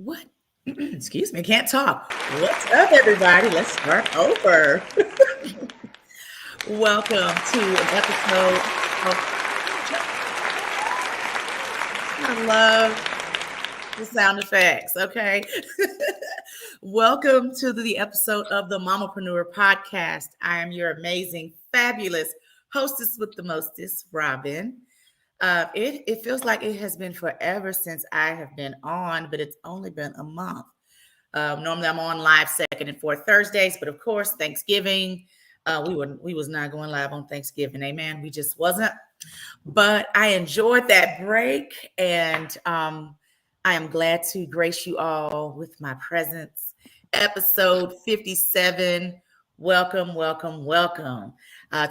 What? Excuse me, can't talk. What's up, everybody? Let's start over. Welcome to an episode of I love the sound effects. Okay. Welcome to the episode of the Mamapreneur Podcast. I am your amazing, fabulous hostess with the mostest, Robbin. It feels like it has been forever since I have been on, but it's only been a month. Normally I'm on live second and fourth Thursdays, but of course Thanksgiving, we was not going live on Thanksgiving. Amen. We just wasn't. But I enjoyed that break, and I am glad to grace you all with my presence. Episode 57. Welcome, welcome, welcome.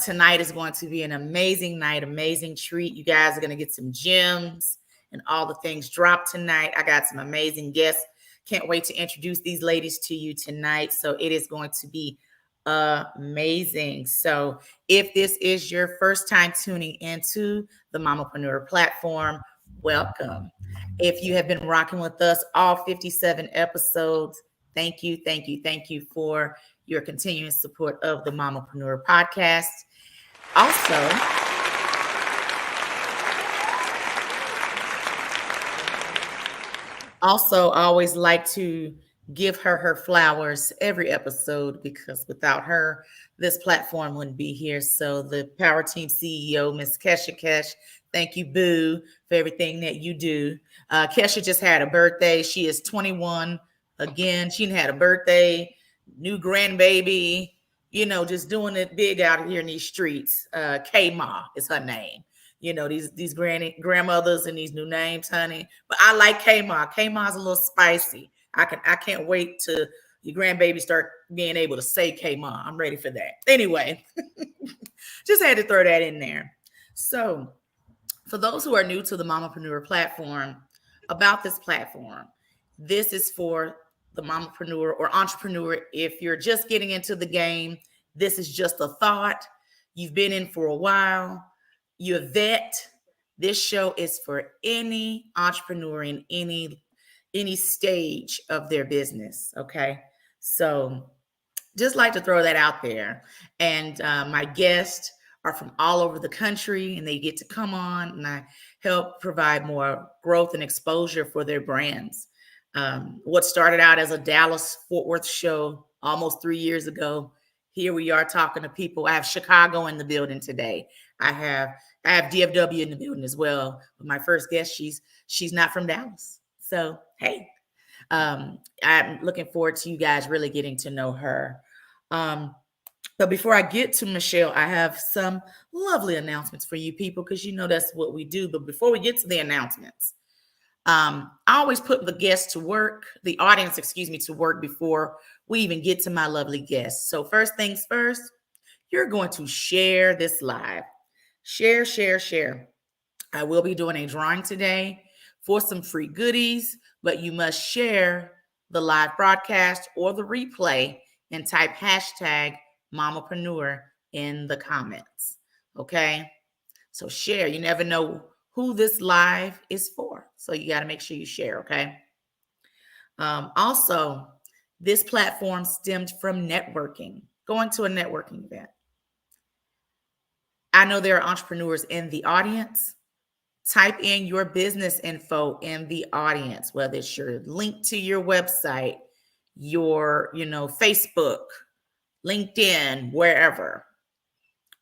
Tonight is going to be an amazing night, amazing treat. You guys are going to get some gems and all the things dropped tonight. I got some amazing guests. Can't wait to introduce these ladies to you tonight. So it is going to be amazing. So if this is your first time tuning into the Mamapreneur platform, welcome. If you have been rocking with us all 57 episodes, thank you, thank you, thank you for your continuing support of the Mamapreneur Podcast. Also, I always like to give her flowers every episode, because without her, this platform wouldn't be here. So the Power Team CEO, Miss Kesha Kesh, thank you, Boo, for everything that you do. Kesha just had a birthday. She is 21 again. She had a birthday, new grandbaby, just doing it big out here in these streets. K-Ma is her name. These grandmothers and these new names, honey. But I like K-Ma. K-Ma's a little spicy. I can't wait till your grandbaby start being able to say K-Ma. I'm ready for that. Anyway, just had to throw that in there. So for those who are new to the Mamapreneur platform, about this platform, this is for the Mamapreneur or entrepreneur. If you're just getting into the game, this is just a thought. You've been in for a while. You're a vet. This show is for any entrepreneur in any stage of their business. Okay. So just like to throw that out there. And my guests are from all over the country, and they get to come on, and I help provide more growth and exposure for their brands. What started out as a Dallas-Fort Worth show almost 3 years ago, here we are talking to people. I have Chicago in the building today. I have DFW in the building as well. But my first guest, she's not from Dallas. So, hey, I'm looking forward to you guys really getting to know her. But before I get to Michelle, I have some lovely announcements for you people, because that's what we do. But before we get to the announcements, I always put the audience, to work before we even get to my lovely guests. So first things first, you're going to share this live. Share, share, share. I will be doing a drawing today for some free goodies, but you must share the live broadcast or the replay and type hashtag Mamapreneur in the comments. Okay? So share. You never know who this live is for. So you got to make sure you share, okay? Also, this platform stemmed from networking, going to a networking event. I know there are entrepreneurs in the audience. Type in your business info in the audience, whether it's your link to your website, your, Facebook, LinkedIn, wherever.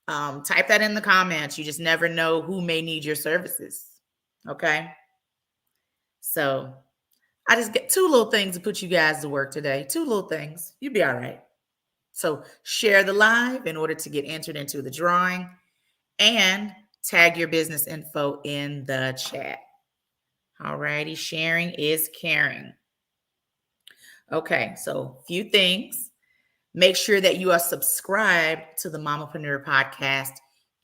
Type that in the comments. You just never know who may need your services. Okay. So I just get 2 little things to put you guys to work today. 2 little things. You'll be all right. So share the live in order to get entered into the drawing, and tag your business info in the chat. All righty. Sharing is caring. Okay. So a few things. Make sure that you are subscribed to the Mamapreneur Podcast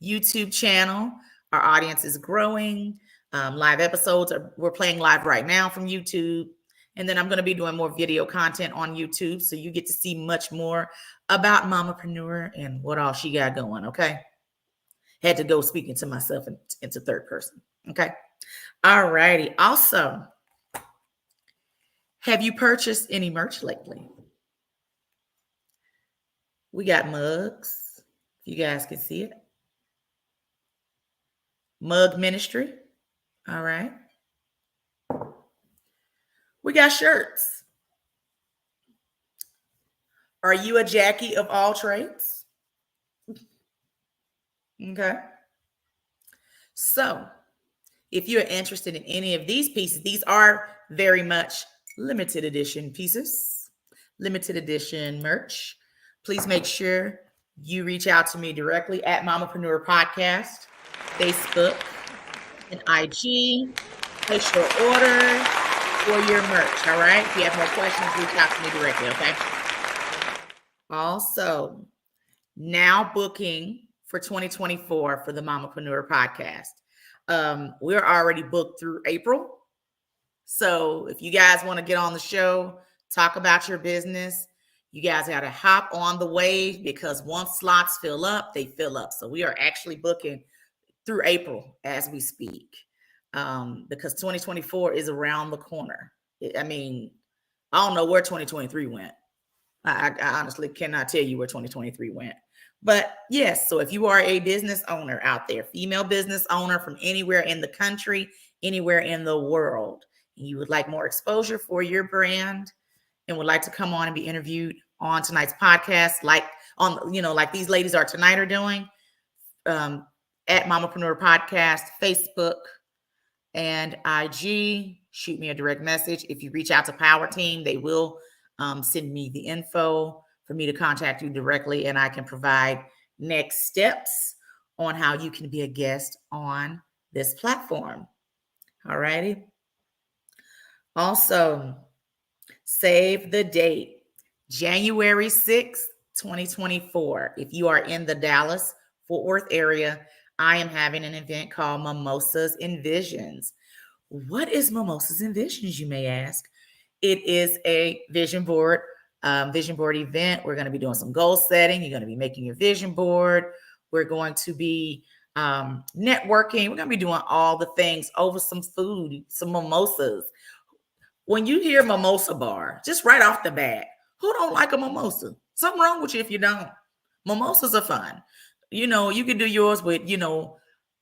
YouTube channel. Our audience is growing. Live episodes we're playing live right now from YouTube. And then I'm going to be doing more video content on YouTube, so you get to see much more about Mamapreneur and what all she got going. Okay. Had to go speaking to myself into third person. Okay. All righty. Also, Have you purchased any merch lately? We got mugs. You guys can see it. Mug Ministry. All right. We got shirts. Are you a Jackie of all trades? Okay. So, if you're interested in any of these pieces, these are very much limited edition pieces, limited edition merch. Please make sure you reach out to me directly at Mamapreneur Podcast, Facebook, and IG. Place your order for your merch. All right. If you have more questions, reach out to me directly. Okay. Also, now booking for 2024 for the Mamapreneur Podcast. We're already booked through April. So if you guys want to get on the show, talk about your business, you guys got to hop on the wave, because once slots fill up, they fill up. So we are actually booking through April as we speak, because 2024 is around the corner. I mean, I don't know where 2023 went. I honestly cannot tell you where 2023 went. But yes, so if you are a business owner out there, female business owner from anywhere in the country, anywhere in the world, and you would like more exposure for your brand and would like to come on and be interviewed on tonight's podcast, like these ladies are tonight are doing, at Mamapreneur Podcast, Facebook and IG, shoot me a direct message. If you reach out to Power Team, they will send me the info for me to contact you directly, and I can provide next steps on how you can be a guest on this platform. All righty. Also, save the date, January 6th, 2024. If you are in the Dallas-Fort Worth area, I am having an event called Mimosas and Visions. What is Mimosas and Visions, you may ask? It is a vision board event. We're going to be doing some goal setting. You're going to be making your vision board. We're going to be networking. We're going to be doing all the things over some food, some mimosas. When you hear mimosa bar, just right off the bat, who don't like a mimosa? Something wrong with you if you don't. Mimosas are fun. You can do yours with,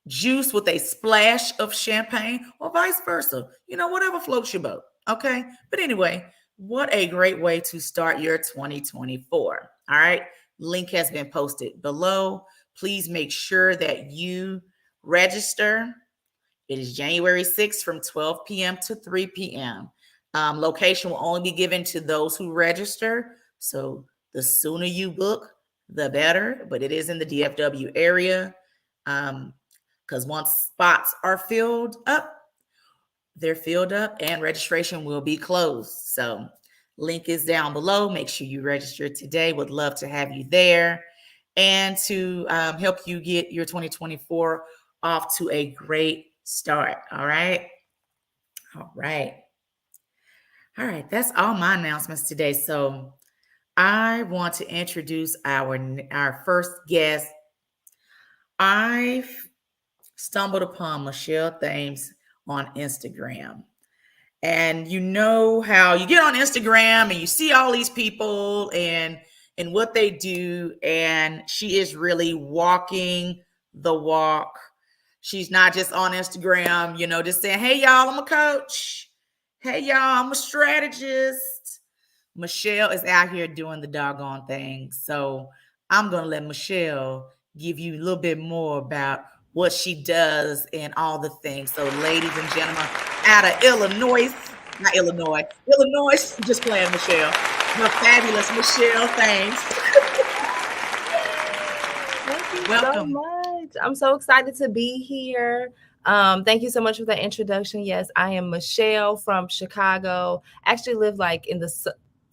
juice with a splash of champagne, or vice versa. Whatever floats your boat. Okay. But anyway, what a great way to start your 2024. All right. Link has been posted below. Please make sure that you register. It is January 6th from 12 p.m. to 3 p.m. Location will only be given to those who register. So the sooner you book, the better. But it is in the DFW area. Because once spots are filled up, they're filled up and registration will be closed. So link is down below. Make sure you register today. Would love to have you there and to help you get your 2024 off to a great start. All right. All right. All right. That's all my announcements today. So I want to introduce our first guest. I've stumbled upon Michelle Thames on Instagram. And you know how you get on Instagram and you see all these people and what they do, and she is really walking the walk. She's not just on Instagram, just saying, hey, y'all, I'm a coach. Hey, y'all, I'm a strategist. Michelle is out here doing the doggone thing. So I'm going to let Michelle give you a little bit more about what she does and all the things. So ladies and gentlemen, out of Illinois, just playing Michelle, the fabulous Michelle Thames. Thank you so much. I'm so excited to be here. Thank you so much for the introduction. Yes, I am Michelle from Chicago. Actually live in the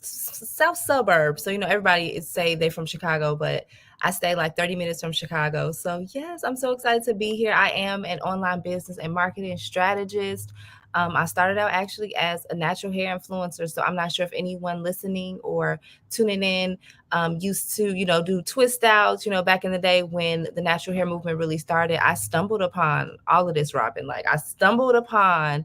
south suburbs. So, everybody say they're from Chicago, but I stay 30 minutes from Chicago. So yes, I'm so excited to be here. I am an online business and marketing strategist. I started out actually as a natural hair influencer. So I'm not sure if anyone listening or tuning in used to, do twist outs, back in the day when the natural hair movement really started. I stumbled upon all of this, Robbin. I stumbled upon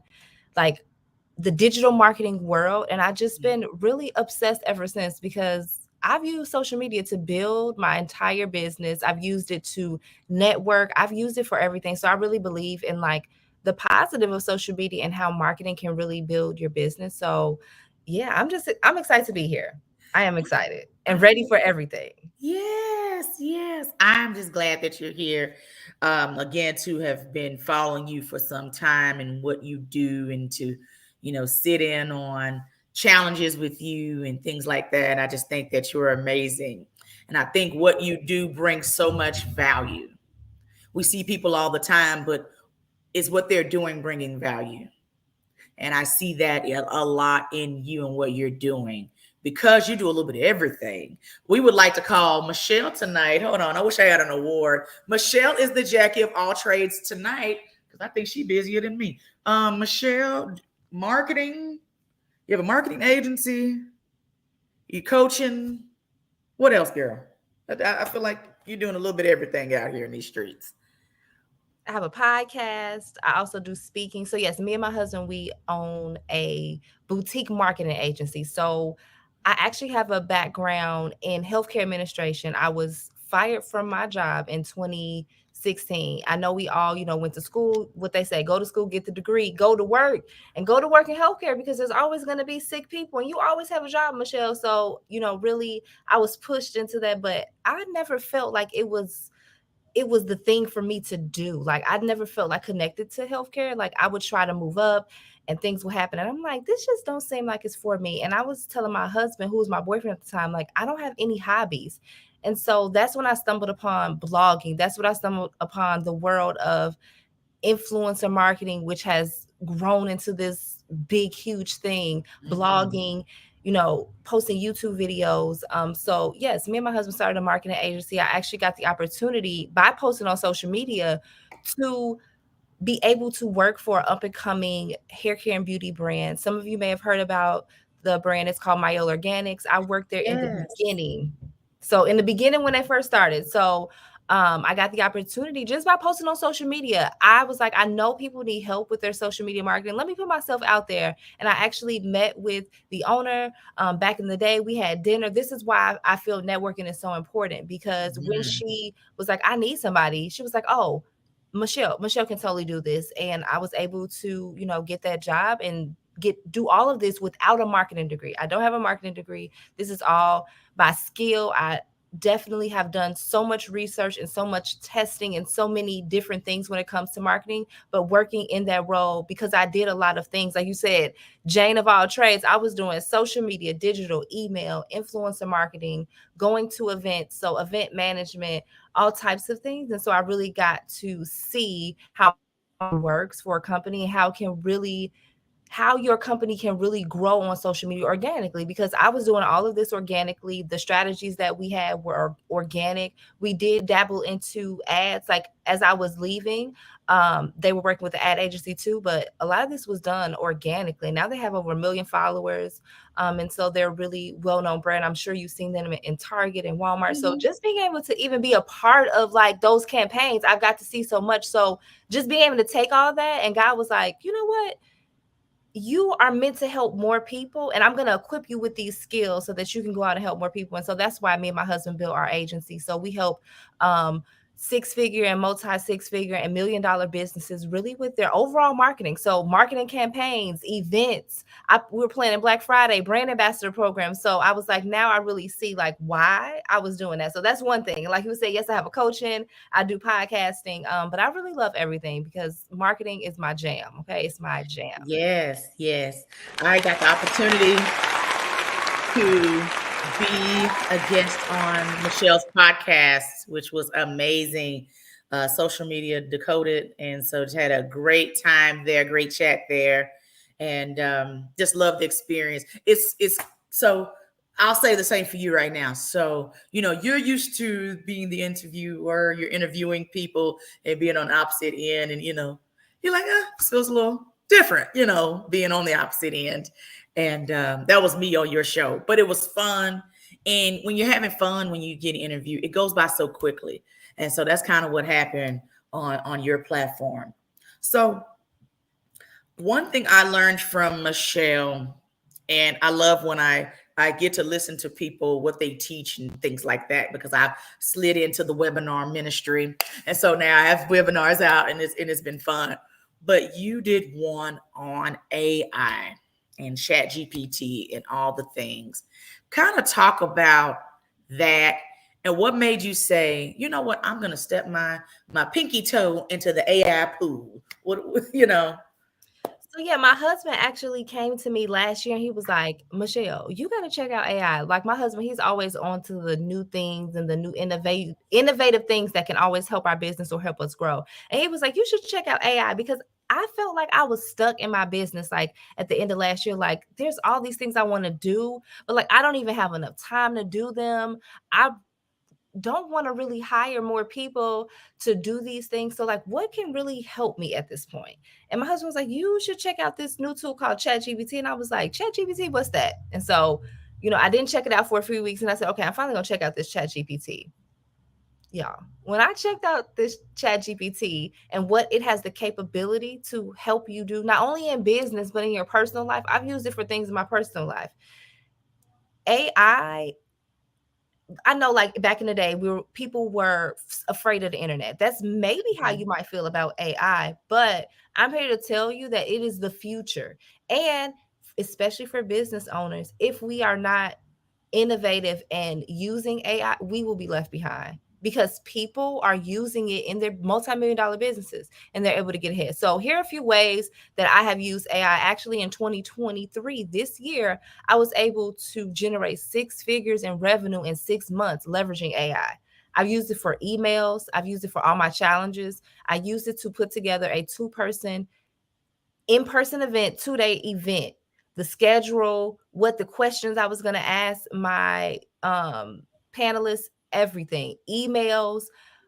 the digital marketing world. And I've just been really obsessed ever since, because I've used social media to build my entire business. I've used it to network. I've used it for everything. So I really believe in like the positive of social media and how marketing can really build your business. So yeah, I'm excited to be here. I am excited and ready for everything. Yes. I'm just glad that you're here. Again, to have been following you for some time and what you do, and to, sit in on challenges with you and things like that. I just think that you're amazing. And I think what you do brings so much value. We see people all the time, but is what they're doing bringing value? And I see that a lot in you and what you're doing, because you do a little bit of everything. We would like to call Michelle tonight. Hold on. I wish I had an award. Michelle is the Jackie of all trades tonight, because I think she's busier than me. Michelle, marketing. You have a marketing agency. You coaching. What else, girl? I feel like you're doing a little bit of everything out here in these streets. I have a podcast. I also do speaking. So yes, me and my husband, we own a boutique marketing agency. So I actually have a background in healthcare administration. I was fired from my job in 2016. I know we all, went to school, what they say, go to school, get the degree, go to work, and go to work in healthcare, because there's always going to be sick people and you always have a job, Michelle. So, really, I was pushed into that, but I never felt like it was the thing for me to do. Like, I never felt like connected to healthcare. Like, I would try to move up and things would happen. And I'm like, this just don't seem like it's for me. And I was telling my husband, who was my boyfriend at the time, like, I don't have any hobbies. And so that's when I stumbled upon blogging. That's when I stumbled upon the world of influencer marketing, which has grown into this big, huge thing, blogging, posting YouTube videos. So yes, me and my husband started a marketing agency. I actually got the opportunity by posting on social media to be able to work for an up and coming hair care and beauty brand. Some of you may have heard about the brand. It's called Myola Organics. I worked there in the beginning. So in the beginning when they first started. So I got the opportunity just by posting on social media. I was like, I know people need help with their social media marketing. Let me put myself out there. And I actually met with the owner back in the day. We had dinner. This is why I feel networking is so important, because when she was like, I need somebody, she was like, oh, Michelle can totally do this. And I was able to, get that job and do all of this without a marketing degree. I don't have a marketing degree. This is all by skill. I definitely have done so much research and so much testing and so many different things when it comes to marketing, but working in that role, because I did a lot of things. Like you said, Jane of all trades, I was doing social media, digital, email, influencer marketing, going to events, so event management, all types of things. And so I really got to see how it works for a company and how your company can really grow on social media organically, because I was doing all of this organically. The strategies that we had were organic. We did dabble into ads. Like, as I was leaving, they were working with the ad agency too, but a lot of this was done organically. Now they have over 1 million followers. And so they're really well-known brand. I'm sure you've seen them in Target and Walmart. So just being able to even be a part of like those campaigns, I've got to see so much. So just being able to take all that, and God was like, you know what? You are meant to help more people, and I'm going to equip you with these skills so that you can go out and help more people. And so that's why me and my husband built our agency. So we help 6-figure and multi-6-figure and $1 million businesses really with their overall marketing. So marketing campaigns, events. We were planning Black Friday, brand ambassador program. So I was like, now I really see like why I was doing that. So that's one thing. Like you would say, yes, I have a coaching, I do podcasting, but I really love everything because marketing is my jam. Okay, it's my jam. Yes. I got the opportunity to be a guest on Michelle's podcast, which was amazing. Social media decoded, and so just had a great time there, great chat there, and just love the experience. It's so. I'll say the same for you right now. So, you're used to being the interviewer, you're interviewing people and being on the opposite end, and you're like, this feels a little different, being on the opposite end. And that was me on your show, but it was fun. And when you're having fun, when you get interviewed, it goes by so quickly. And so that's kind of what happened on your platform. So One thing I learned from Michelle, and I love when I get to listen to people what they teach and things like that, because I've slid into the webinar ministry, and so now I have webinars out, and it's been fun. But you did one on AI and Chat GPT and all the things. Kind of talk about that, and what made you say, you know what, I'm going to step my pinky toe into the AI pool. What you know? So yeah, my husband actually came to me last year and he was like, Michelle, you got to check out AI. Like my husband, he's always on to the new things and the new innovative things that can always help our business or help us grow. And he was like, you should check out AI, because I felt like I was stuck in my business. Like at the end of last year, like there's all these things I want to do, but like I don't even have enough time to do them. I don't want to really hire more people to do these things. So like, what can really help me at this point? And my husband was like, you should check out this new tool called ChatGPT. And I was like, ChatGPT, what's that? And so, I didn't check it out for a few weeks. And I said, okay, I'm finally going to check out this ChatGPT. Y'all, when I checked out this ChatGPT and what it has the capability to help you do, not only in business, but in your personal life, I've used it for things in my personal life. AI, I know, like back in the day, people were afraid of the internet. That's maybe how you might feel about AI, but I'm here to tell you that it is the future. And especially for business owners, if we are not innovative and using AI, we will be left behind, because people are using it in their multi-million-dollar businesses and they're able to get ahead. So here are a few ways that I have used AI. Actually, in 2023, this year, I was able to generate 6 figures in revenue in 6 months leveraging AI. I've used it for emails. I've used it for all my challenges. I used it to put together a 2-person in-person event, 2-day event, the schedule, what the questions I was going to ask my panelists, everything, emails,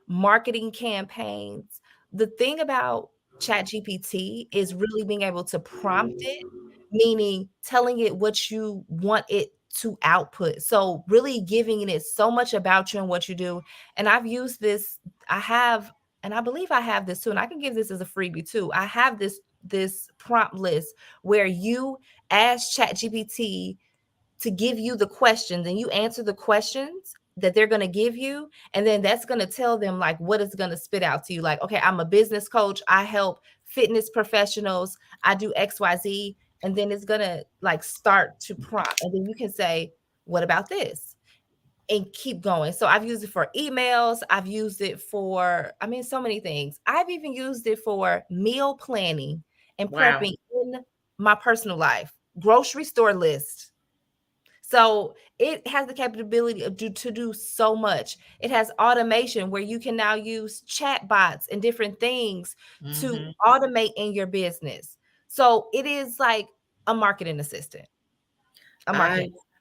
marketing campaigns. The thing about ChatGPT is really being able to prompt it, meaning telling it what you want it to output. So really giving it so much about you and what you do. And I've used this, and I believe I have this too, and I can give this as a freebie too. I have this prompt list where you ask ChatGPT to give you the questions and you answer the questions that they're going to give you. And then that's going to tell them like what it's going to spit out to you. Like, okay, I'm a business coach. I help fitness professionals. I do XYZ. And then it's going to like start to prompt. And then you can say, what about this? And keep going. So I've used it for emails. I've used it for, so many things. I've even used it for meal planning and Wow. prepping in my personal life, grocery store list. So it has the capability to do so much. It has automation where you can now use chat bots and different things to automate in your business. So it is like a marketing assistant.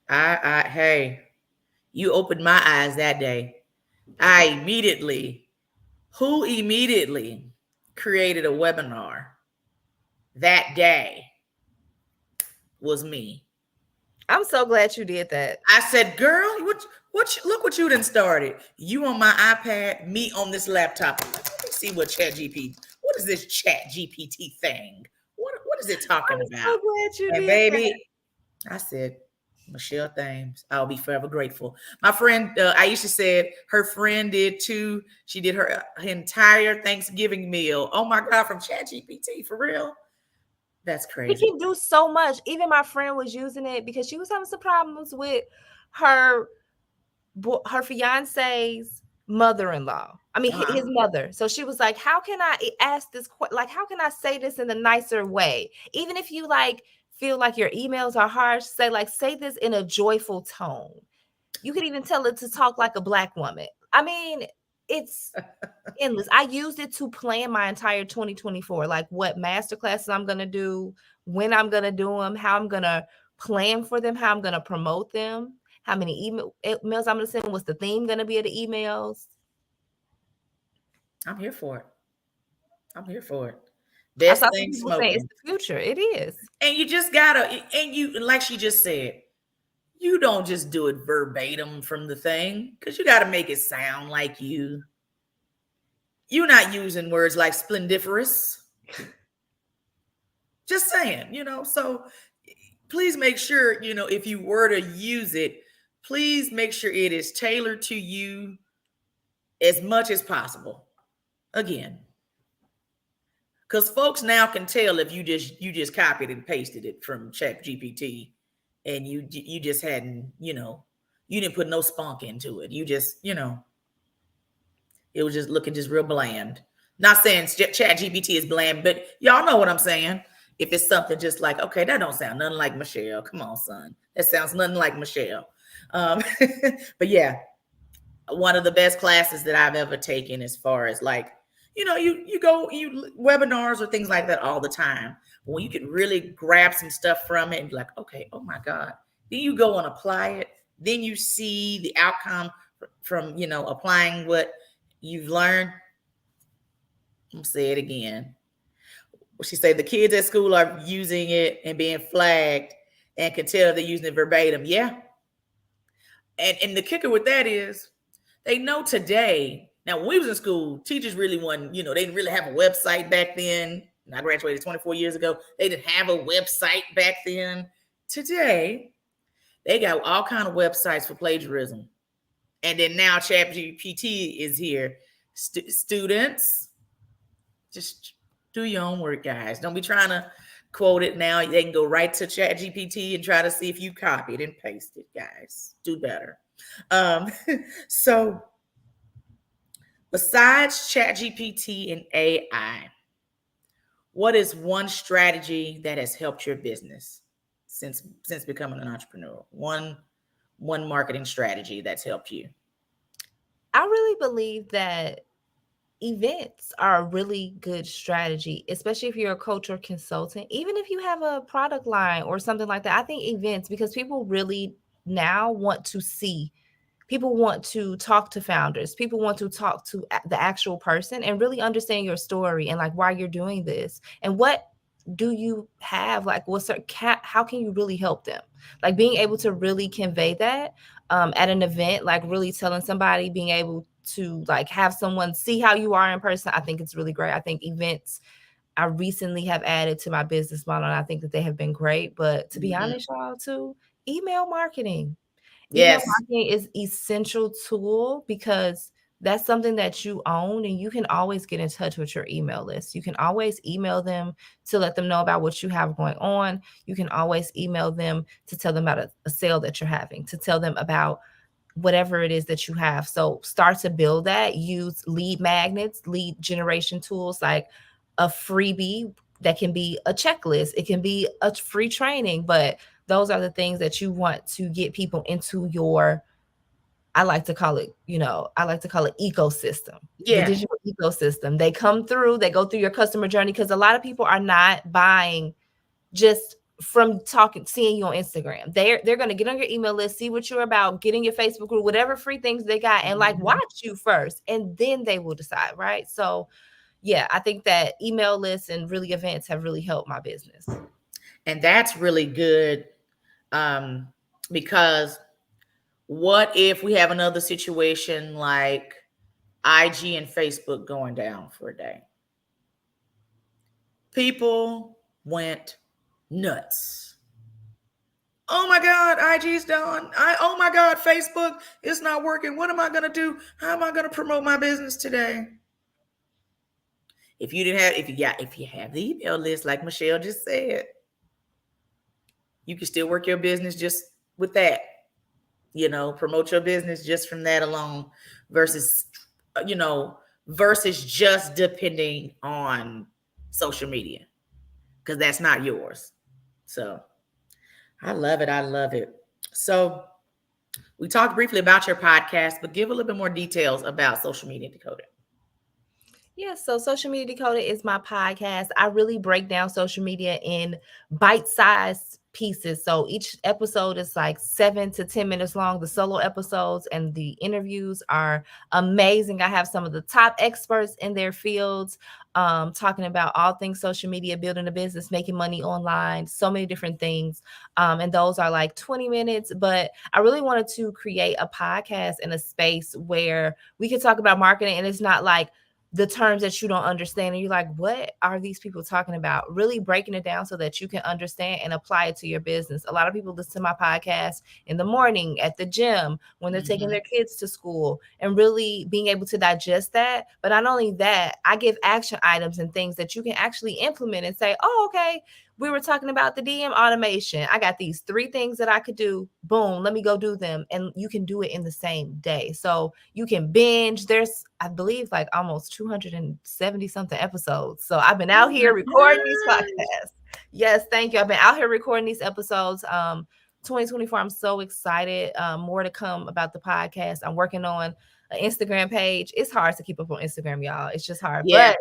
Hey, you opened my eyes that day. Who immediately created a webinar that day was me. I'm so glad you did that. I said, girl, look what you done started. You on my iPad, me on this laptop. Let me see what what is this Chat GPT thing? What is it talking about? I'm so glad you And did baby, that. I said, Michelle Thames, I'll be forever grateful. My friend Aisha said her friend did too. She did her entire Thanksgiving meal. Oh my God, from Chat GPT, for real? That's crazy. It can do so much. Even my friend was using it because she was having some problems with her fiance's mother-in-law. His mother. So she was like, how can I ask this? Like, how can I say this in a nicer way? Even if you like feel like your emails are harsh, say this in a joyful tone. You could even tell it to talk like a Black woman. It's endless. I used it to plan my entire 2024, like what masterclasses I'm going to do, when I'm going to do them, how I'm going to plan for them, how I'm going to promote them, how many emails I'm going to send, what's the theme going to be of the emails. I'm here for it. I Best saw thing people say it's smoking. the future. It is. And you just gotta, and you, like she just said, you don't just do it verbatim from the thing, because you got to make it sound like you. You're not using words like splendiferous. Just saying, so please make sure, if you were to use it, please make sure it is tailored to you as much as possible. Again, because folks now can tell if you just copied and pasted it from ChatGPT, and you just hadn't, you didn't put no spunk into it. You just, it was just looking just real bland. Not saying ChatGPT is bland, but y'all know what I'm saying. If it's something just like, okay, that don't sound nothing like Michelle. Come on, son. That sounds nothing like Michelle. But yeah, one of the best classes that I've ever taken, as far as like, you webinars or things like that all the time. But when you can really grab some stuff from it and be like, okay, oh my God. Then you go and apply it. Then you see the outcome from, applying what you've learned. I'm gonna say it again. She said the kids at school are using it and being flagged and can tell they're using it verbatim. Yeah. And the kicker with that is they know today. Now, when we was in school, teachers really wasn't, they didn't really have a website back then. And I graduated 24 years ago. They didn't have a website back then. Today, they got all kind of websites for plagiarism. And then now ChatGPT is here. Students, just do your own work, guys. Don't be trying to quote it now. They can go right to ChatGPT and try to see if you copied and pasted, guys. Do better. So besides ChatGPT and AI, what is one strategy that has helped your business since becoming an entrepreneur? One marketing strategy that's helped you. I really believe that events are a really good strategy, especially if you're a coach or consultant. Even if you have a product line or something like that, I think events, because people really now want to see, people want to talk to founders, people want to talk to the actual person and really understand your story and like why you're doing this and what do you have, like how can you really help them, like being able to really convey that at an event, like really telling somebody, being able to like have someone see how you are in person. I think it's really great. I think events I recently have added to my business model, and I think that they have been great. But to be honest, y'all, too, email marketing. Yes. Email marketing is essential tool because that's something that you own, and you can always get in touch with your email list. You can always email them to let them know about what you have going on. You can always email them to tell them about a sale that you're having, to tell them about whatever it is that you have. So start to build that. Use lead magnets, lead generation tools, like a freebie that can be a checklist. It can be a free training, but those are the things that you want to get people into your, I like to call it ecosystem. Yeah. The digital ecosystem. They come through, they go through your customer journey, because a lot of people are not buying just from seeing you on Instagram. They're going to get on your email list, see what you're about, get in your Facebook group, whatever free things they got, and like watch you first, and then they will decide, right? So yeah, I think that email lists and really events have really helped my business. And that's really good, because what if we have another situation like IG and Facebook going down for a day? People went nuts. Oh my God, IG's done. Oh my God, Facebook is not working. What am I going to do? How am I going to promote my business today? If you have the email list, like Michelle just said, you can still work your business just with that. Promote your business just from that alone, versus just depending on social media, because that's not yours. So I love it. I love it. So we talked briefly about your podcast, but give a little bit more details about Social Media Decoded. Yeah, so Social Media Decoded is my podcast. I really break down social media in bite-sized pieces. So each episode is like 7 to 10 minutes long. The solo episodes and the interviews are amazing. I have some of the top experts in their fields talking about all things social media, building a business, making money online, so many different things. And those are like 20 minutes. But I really wanted to create a podcast in a space where we could talk about marketing, and it's not like the terms that you don't understand, and you're like, what are these people talking about? Really breaking it down so that you can understand and apply it to your business. A lot of people listen to my podcast in the morning, at the gym, when they're taking their kids to school, and really being able to digest that. But not only that, I give action items and things that you can actually implement and say, oh, okay, we were talking about the DM automation. I got these 3 things that I could do. Boom, let me go do them. And you can do it in the same day. So you can binge. There's, I believe, like almost 270 something episodes. So I've been out here recording these podcasts. Yes, thank you. I've been out here recording these episodes. 2024, I'm so excited. More to come about the podcast. I'm working on an Instagram page. It's hard to keep up on Instagram, y'all. It's just hard. Yeah. But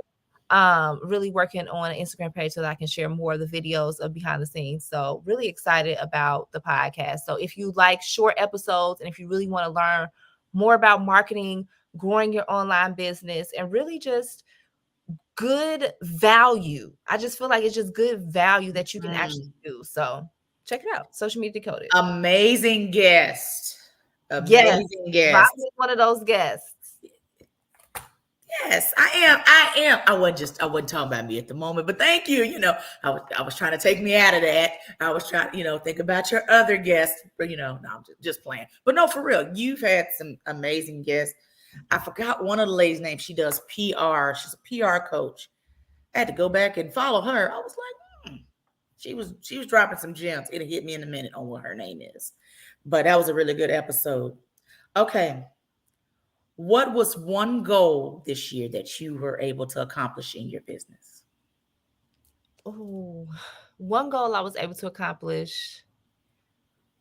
really working on an Instagram page so that I can share more of the videos of behind the scenes. So really excited about the podcast. So if you like short episodes, and if you really want to learn more about marketing, growing your online business, and really just good value, I just feel like it's just good value that you can actually do. So check it out. Social Media Decoded. Amazing guest. Amazing guest. Robbin is one of those guests. Yes, I am. I wasn't talking about me at the moment, but thank you. I was trying to take me out of that. I was trying, think about your other guests, but no, I'm just playing. But no, for real, you've had some amazing guests. I forgot one of the ladies' name. She does PR. She's a PR coach. I had to go back and follow her. I was like, she was dropping some gems. It'll hit me in a minute on what her name is. But that was a really good episode. Okay. What was one goal this year that you were able to accomplish in your business? Oh, one goal I was able to accomplish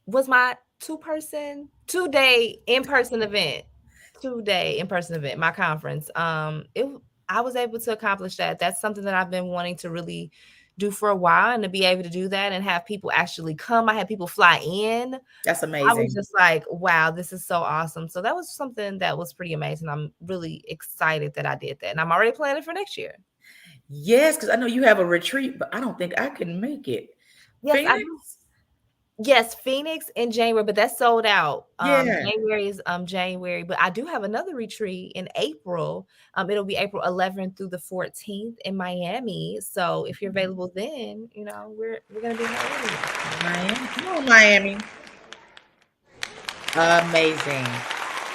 was my 2-day in-person event. 2-day in-person event, my conference. I was able to accomplish that. That's something that I've been wanting to really do for a while, and to be able to do that and have people actually come. I had people fly in. That's amazing. I was just like, wow, this is so awesome. So that was something that was pretty amazing. I'm really excited that I did that. And I'm already planning for next year. Yes, because I know you have a retreat, but I don't think I can make it. Yes, Phoenix? Yes, Phoenix in January, but that's sold out. January is January, but I do have another retreat in April. It'll be April 11th through the 14th in Miami. So if you're available then, we're gonna be in Miami. Come on, Miami. Amazing.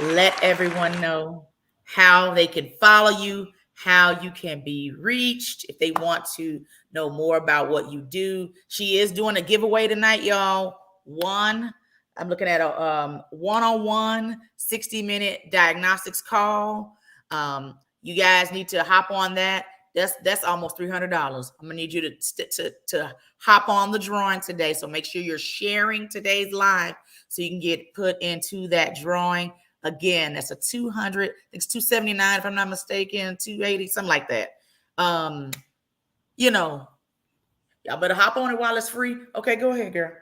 Let everyone know how they can follow you, how you can be reached if they want to know more about what you do. She is doing a giveaway tonight, y'all. I'm looking at a one-on-one 60-minute diagnostics call. You guys need to hop on that. That's almost $300. I'm gonna need you to hop on the drawing today. So make sure you're sharing today's live so you can get put into that drawing. Again, that's it's $279 if I'm not mistaken, $280, something like that. Y'all better hop on it while it's free. Okay, go ahead, girl.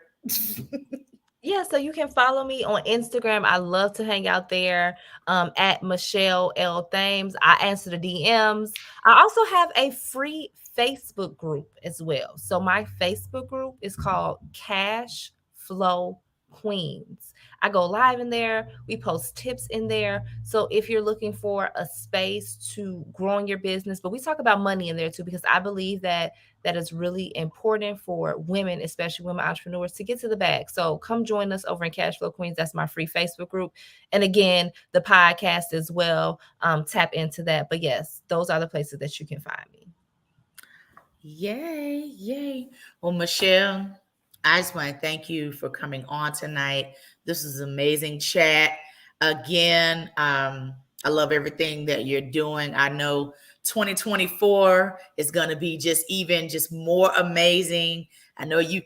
Yeah, so you can follow me on Instagram. I love to hang out there at Michelle L. Thames. I answer the DMs. I also have a free Facebook group as well. So my Facebook group is called Cash Flow Queens. I go live in there. We post tips in there. So if you're looking for a space to growing your business, but we talk about money in there too, because I believe that is really important for women, especially women entrepreneurs, to get to the bag. So come join us over in Cash Flow Queens. That's my free Facebook group. And again, the podcast as well. Tap into that. But yes, those are the places that you can find me. Yay. Well, Michelle, I just want to thank you for coming on tonight. This is an amazing chat. Again, I love everything that you're doing. I know 2024 is going to be just more amazing. I know you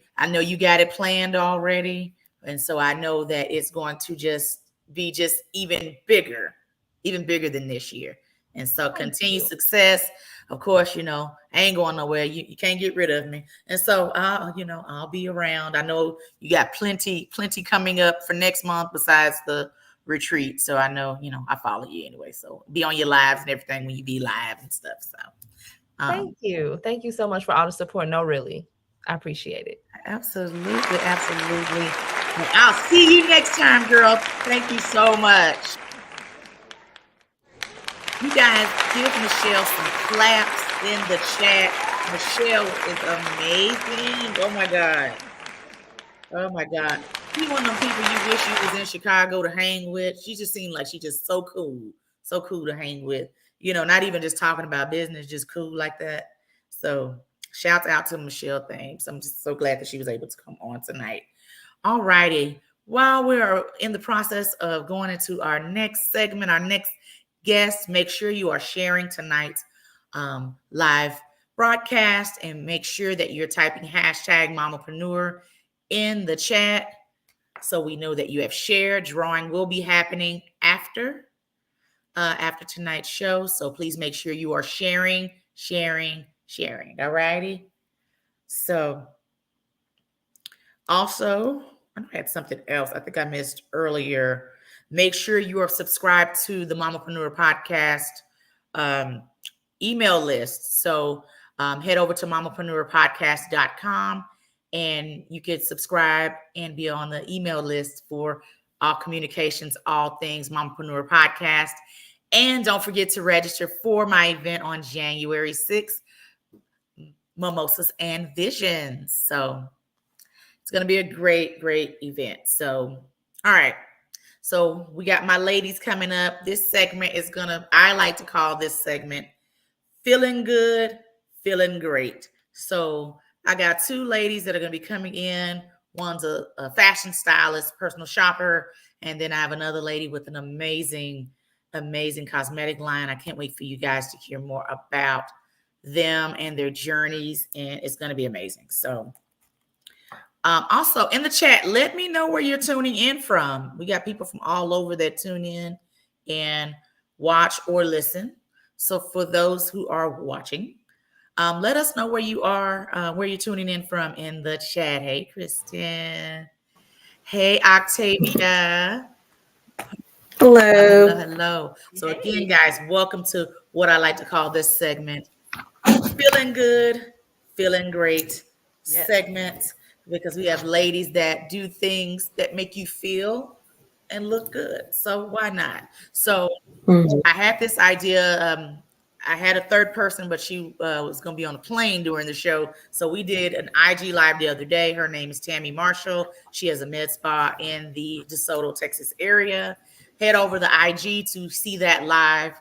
got it planned already. And so I know that it's going to be even bigger than this year. And so continued success. Of course, I ain't going nowhere. You can't get rid of me. And so, I'll be around. I know you got plenty coming up for next month besides the retreat. So I know, I follow you anyway. So be on your lives and everything when you be live and stuff. So thank you. Thank you so much for all the support. No, really. I appreciate it. Absolutely. Well, I'll see you next time, girl. Thank you so much. You guys give Michelle some claps in the chat. Michelle is amazing. Oh my God. Oh my God. She one of them people you wish you was in Chicago to hang with. She just seemed like she just so cool. So cool to hang with. Not even just talking about business, just cool like that. So shout out to Michelle Thames. I'm just so glad that she was able to come on tonight. All righty. While we're in the process of going into our next segment, our next guest, make sure you are sharing tonight's live broadcast and make sure that you're typing hashtag Mamapreneur in the chat so we know that you have shared. Drawing will be happening after tonight's show. So please make sure you are sharing. All righty. So also, I had something else I think I missed earlier. Make sure you are subscribed to the Mamapreneur Podcast email list. So head over to mamapreneurpodcast.com and you can subscribe and be on the email list for all communications, all things Mamapreneur Podcast. And don't forget to register for my event on January 6th, Mimosas and Visions. So it's going to be a great, great event. So, all right. So we got my ladies coming up. This segment I like to call this segment Feeling Good, Feeling Great. So I got two ladies that are going to be coming in. One's a fashion stylist, personal shopper. And then I have another lady with an amazing cosmetic line. I can't wait for you guys to hear more about them and their journeys. And it's going to be amazing. So also in the chat, let me know where you're tuning in from. We got people from all over that tune in and watch or listen. So for those who are watching, let us know where you are, where you're tuning in from in the chat. Hey, Kristen. Hey, Octavia. Hello. So again, guys, welcome to what I like to call this segment, Feeling Good, Feeling Great segment. Because we have ladies that do things that make you feel and look good. So why not? So I had this idea. I had a third person, but she was going to be on a plane during the show. So we did an IG live the other day. Her name is Tammy Marshall. She has a med spa in the DeSoto, Texas area. Head over to IG to see that live.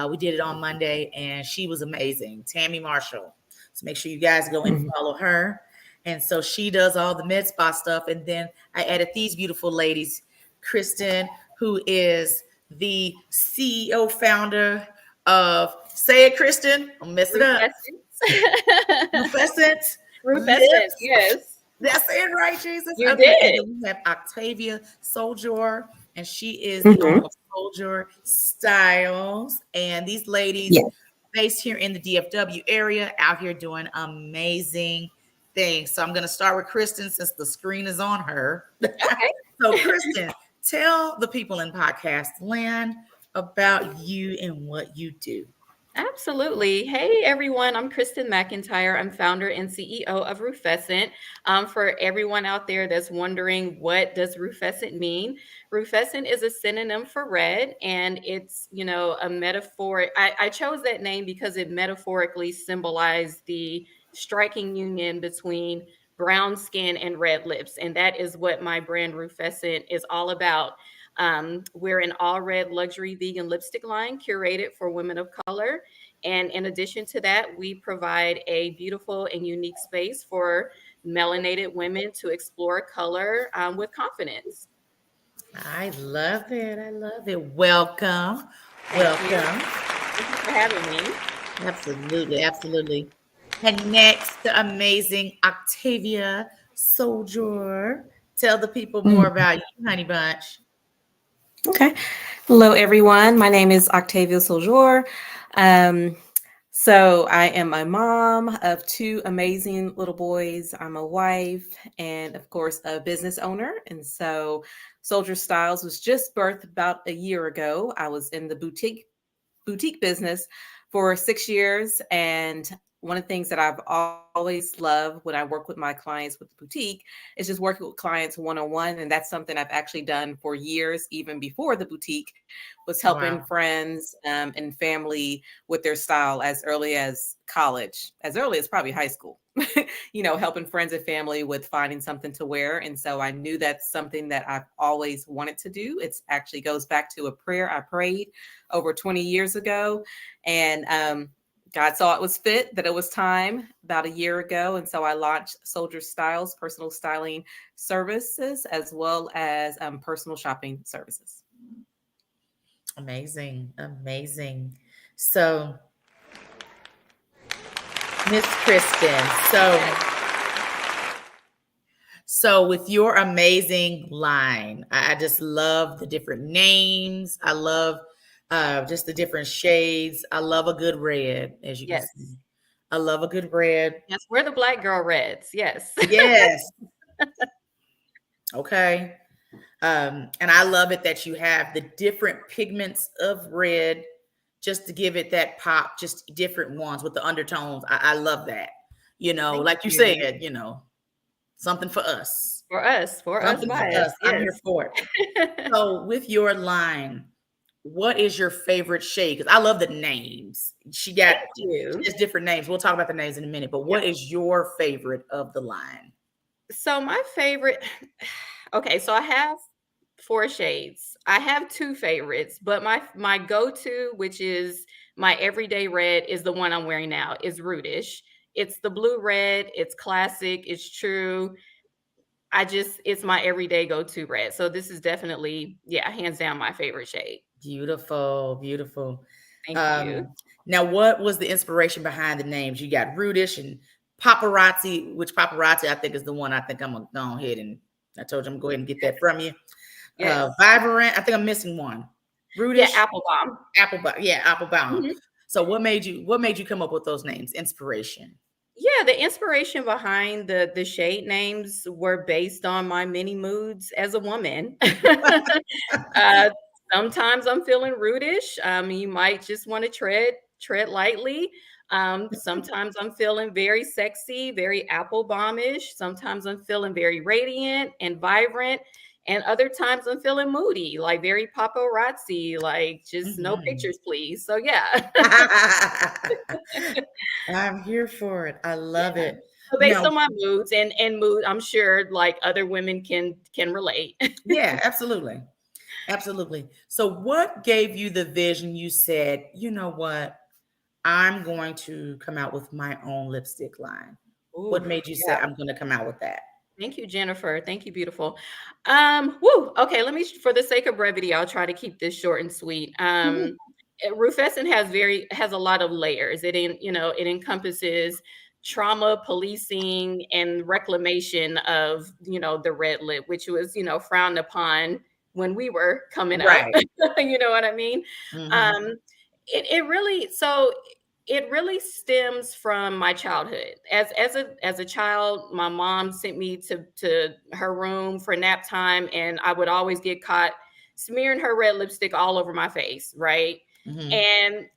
We did it on Monday, and she was amazing. Tammy Marshall. So make sure you guys go and follow her. And so she does all the med spa stuff. And then I added these beautiful ladies, Kristen, who is the CEO founder of, say it, Kristen, I'll mess it up. Rufescent, yes. That's it, right, Jesus? You did. And then we have Octavia Soldier, and she is the owner of Soldier Styles. And these ladies based here in the DFW area, out here doing amazing things. So I'm going to start with Kristen since the screen is on her. Okay. So Kristen, tell the people in podcast land about you and what you do. Absolutely. Hey, everyone. I'm Kristen McIntyre. I'm founder and CEO of Rufescent. For everyone out there that's wondering, what does Rufescent mean? Rufescent is a synonym for red, and it's, a metaphor. I chose that name because it metaphorically symbolized the striking union between brown skin and red lips. And that is what my brand Rufescent is all about. We're an all red luxury vegan lipstick line curated for women of color. And in addition to that, we provide a beautiful and unique space for melanated women to explore color with confidence. I love it. Welcome. Thank you for having me. Absolutely. And next, the amazing Octavia Soldier. Tell the people more about you, honey bunch. Okay. Hello, everyone. My name is Octavia Soldier. So I am a mom of two amazing little boys. I'm a wife and, of course, a business owner. And so Soldier Styles was just birthed about a year ago. I was in the boutique business for 6 years, and one of the things that I've always loved when I work with my clients with the boutique is just working with clients one-on-one. And that's something I've actually done for years, even before the boutique, was helping Wow. friends and family with their style as early as college, as early as probably high school, helping friends and family with finding something to wear. And so I knew that's something that I've always wanted to do. It actually goes back to a prayer I prayed over 20 years ago. And God saw it was fit, that it was time about a year ago. And so I launched Soldier Styles, personal styling services, as well as personal shopping services. Amazing. Amazing. So, Miss Kristen, so with your amazing line, I just love the different names. I love just the different shades. I love a good red, as you can Yes. see. I love a good red. Yes, we're the Black girl reds. Yes. Yes. Okay. And I love it that you have the different pigments of red just to give it that pop, just different ones with the undertones. I love that. Thank Like you you. said, something for us. For us, Something by for us. us. I'm here for it. So with your line, what is your favorite shade? Because I love the names. She got Thank you. just different names. We'll talk about the names in a minute. But what is your favorite of the line? So my favorite, okay, so I have 4 shades. I have 2 favorites, but my go-to, which is my everyday red, is the one I'm wearing now, is Rudish. It's the blue red, it's classic, it's true. It's my everyday go-to red. So this is definitely, hands down my favorite shade. Beautiful, beautiful. Thank you. Now, what was the inspiration behind the names? You got Rudish and Paparazzi, which Paparazzi I think is the one I think I'm gonna go ahead and I told you I'm going to go ahead and get that from you. Yes. Vibrant, I think I'm missing one. Rudish, Yeah, Applebaum. Applebaum. Mhm. So what made you come up with those names? Inspiration. Yeah, the inspiration behind the shade names were based on my many moods as a woman. uh, Sometimes I'm feeling rudish. You might just want to tread lightly. Sometimes I'm feeling very sexy, very Applebaumish. Sometimes I'm feeling very radiant and vibrant. And other times I'm feeling moody, like very paparazzi, like just no pictures, please. So yeah. I'm here for it. I love Yeah. it. So based Now, on my moods and mood, I'm sure like other women can relate. yeah, absolutely. Absolutely. So what gave you the vision? You said, you know what? I'm going to come out with my own lipstick line. Ooh, What made you say yeah. I'm going to come out with that? Thank you, Jennifer. Thank you, beautiful. Okay, for the sake of brevity, I'll try to keep this short and sweet. Rufescent has a lot of layers. It encompasses trauma policing and reclamation of, the red lip, which was, frowned upon when we were coming up. Right. You know what I mean? Um, it really stems from my childhood. As a child, my mom sent me to her room for nap time, and I would always get caught smearing her red lipstick all over my face, right? And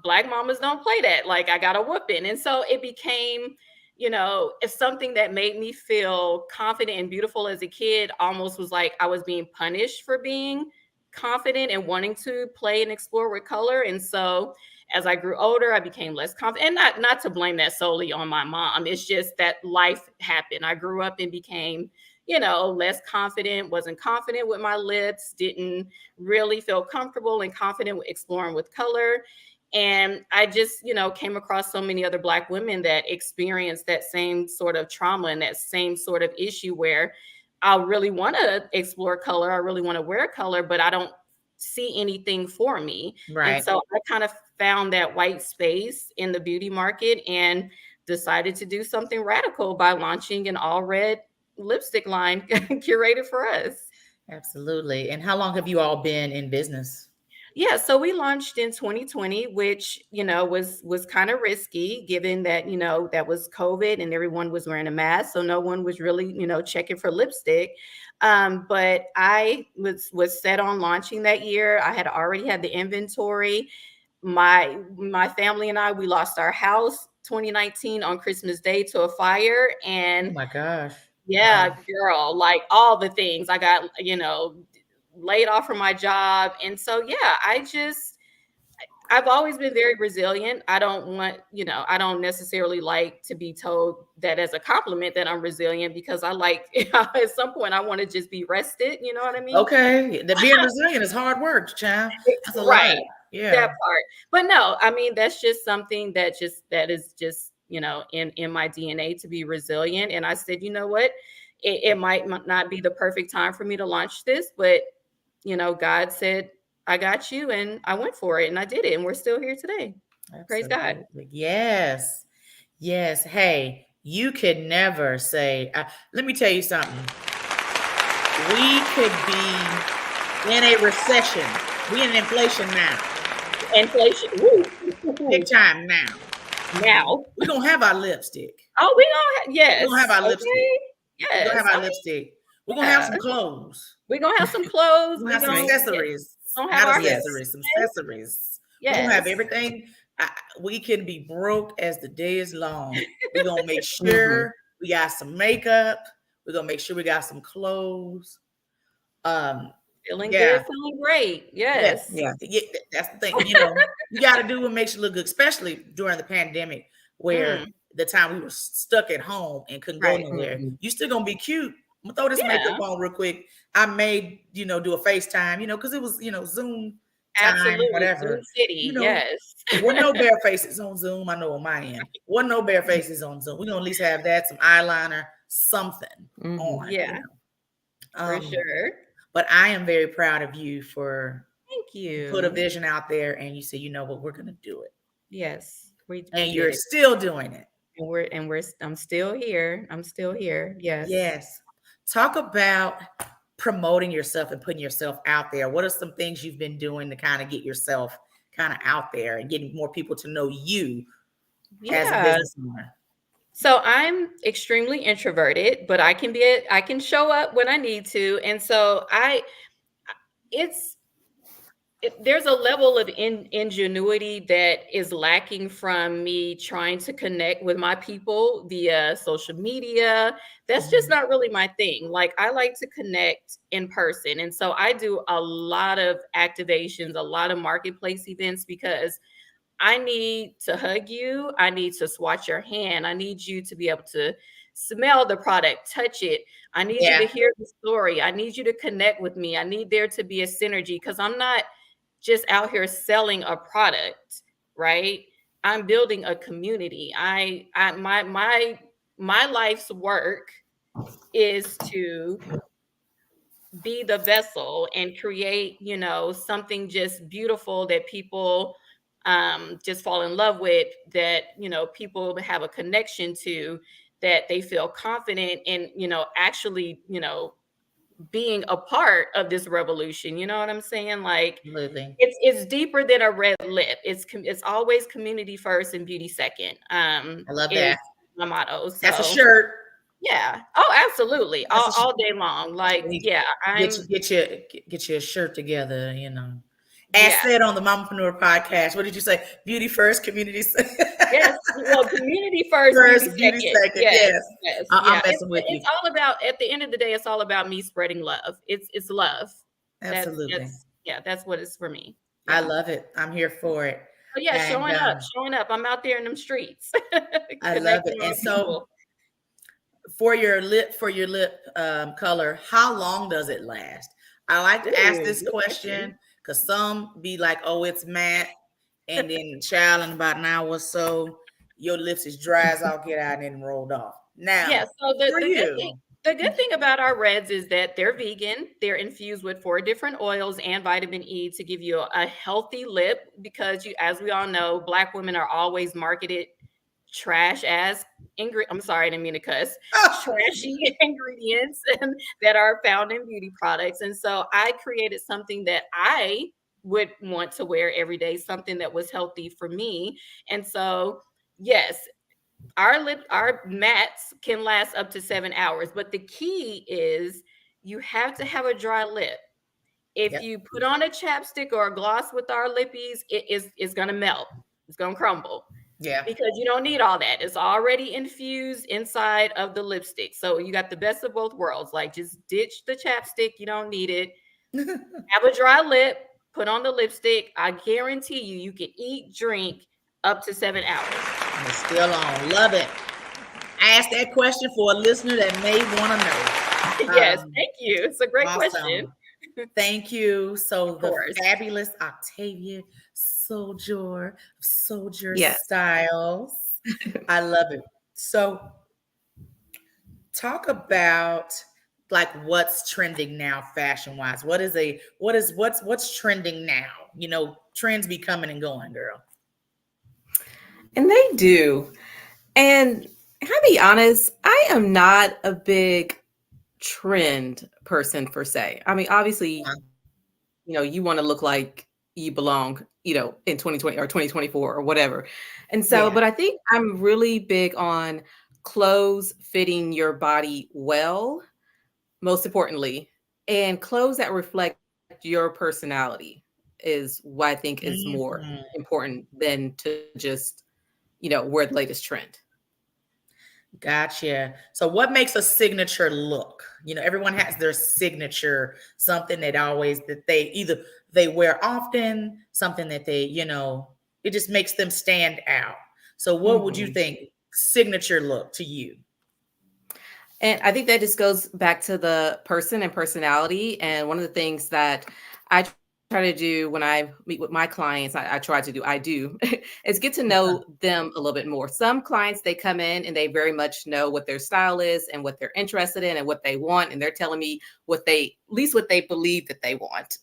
Black mamas don't play that. Like, I got a whooping. And so it became, it's something that made me feel confident and beautiful as a kid. Almost was like I was being punished for being confident and wanting to play and explore with color. And so as I grew older, I became less confident. And not to blame that solely on my mom. It's just that life happened. I grew up and became, less confident, wasn't confident with my lips, didn't really feel comfortable and confident with exploring with color. And I just, came across so many other Black women that experienced that same sort of trauma and that same sort of issue where I really want to explore color. I really want to wear color, but I don't see anything for me. Right. And so I kind of found that white space in the beauty market and decided to do something radical by launching an all red lipstick line curated for us. Absolutely. And how long have you all been in business? Yeah, so we launched in 2020, which, was kind of risky given that, that was COVID and everyone was wearing a mask. So no one was really, checking for lipstick. But I was set on launching that year. I had already had the inventory. my family and I, we lost our house 2019 on Christmas Day to a fire. Oh And my gosh. yeah, Wow. girl, like all the things. I got, laid off from my job. And so, yeah, I've always been very resilient. I don't necessarily like to be told that as a compliment that I'm resilient, because I like, at some point, I want to just be rested. You know what I mean? Okay. The being resilient is hard work, child. That's a lot. Right. Yeah. That part. But no, I mean, that's just something that is just, in my DNA, to be resilient. And I said, you know what? It might not be the perfect time for me to launch this, but God said, I got you, and I went for it, and I did it, and we're still here today. Praise God. Absolutely. Yes. Yes. Hey, you could never say, let me tell you something. We could be in a recession. We in inflation now. Inflation. Woo. Big time now. Now. We're going to have our lipstick. Oh, we don't yes. We're going to have our lipstick. Yes. We're going to have our lipstick. We're going to have some clothes. We're going to have some clothes. We're going to have some accessories. We're going to have our accessories. Some accessories. We're going to have everything. We can be broke as the day is long. We're going to make sure we got some makeup. We're going to make sure we got some clothes. Feeling good, feeling great. Yes. Yeah. That's the thing. You got to do what makes you look good, especially during the pandemic, where the time we were stuck at home and couldn't go nowhere. You still going to be cute. I'm going to throw this makeup on real quick. I may, do a FaceTime, because it was, Zoom time, absolutely, whatever. Zoom City, yes. Wasn't no bare faces on Zoom. I know on my end. Wasn't no bare faces on Zoom. We're going to at least have that, some eyeliner, something on. Yeah, for sure. But I am very proud of you for thank you. Put a vision out there, and you say, you know what, we're going to do it. Yes, and you're still doing it. And I'm still here. I'm still here. Yes. Yes. Talk about promoting yourself and putting yourself out there. What are some things you've been doing to kind of get yourself kind of out there and getting more people to know you as a business owner? So I'm extremely introverted, but I can show up when I need to. And so there's a level of ingenuity that is lacking from me trying to connect with my people via social media. That's just not really my thing. Like, I like to connect in person. And so I do a lot of activations, a lot of marketplace events, because I need to hug you. I need to swatch your hand. I need you to be able to smell the product, touch it. I need you to hear the story. I need you to connect with me. I need there to be a synergy, because I'm not just out here selling a product, right? I'm building a community. My life's work is to be the vessel and create, something just beautiful that people just fall in love with, that, people have a connection to, that they feel confident in, actually, being a part of this revolution. You know what I'm saying? Like, it's deeper than a red lip. It's always community first and beauty second. I love that. My motto. So, that's a shirt. Yeah. Oh, absolutely. All day long. Like, yeah. Get your shirt together, As said on the Mamapreneur Podcast, what did you say? Beauty first, community second. Yes. Well, community first, beauty second. Yes. I'm messing with you. It's all about, at the end of the day, it's all about me spreading love. It's love. Absolutely. That's what it's for me. Yeah. I love it. I'm here for it. But yeah, showing up. I'm out there in them streets. I love it. And so for your lip color, how long does it last? I like to ask this question because some be like, oh, it's matte. And then child, in about an hour or so, your lips is dry as I'll get out and then rolled off. Now, so the good thing about our reds is that they're vegan. They're infused with 4 different oils and vitamin E to give you a healthy lip, because as we all know, Black women are always marketed trash as I'm sorry, I didn't mean to cuss. Trashy ingredients that are found in beauty products. And so I created something that I would want to wear every day, something that was healthy for me. And so, yes, our mattes can last up to 7 hours, but the key is you have to have a dry lip. If Yep. you put on a chapstick or a gloss with our lippies, it's going to melt. It's going to crumble. Yeah. Because you don't need all that. It's already infused inside of the lipstick. So you got the best of both worlds. Like, just ditch the chapstick. You don't need it. Have a dry lip, put on the lipstick. I guarantee you can eat, drink up to 7 hours. And it's still on. Love it. I asked that question for a listener that may want to know. Yes, thank you. It's a great awesome. question. Thank you. So the course. fabulous Octavia Soldier Yes. Styles. I love it. So talk about like what's trending now fashion wise. What's trending now? You know, trends be coming and going, girl. And they do. And can I be honest, I am not a big trend person per se. I mean, obviously, you know, you want to look like you belong, you know, in 2020 or 2024 or whatever. And so, but I think I'm really big on clothes fitting your body well, most importantly, and clothes that reflect your personality is what I think is more important than to just, you know, wear the latest trend. Gotcha. So what makes a signature look? You know, everyone has their signature, something that they wear often, something that they, you know, it just makes them stand out. So what would you think signature look to you? And I think that just goes back to the person and personality. And one of the things that I try to do when I meet with my clients, I do, is get to know them a little bit more. Some clients, they come in and they very much know what their style is and what they're interested in and what they want. And they're telling me what they believe that they want.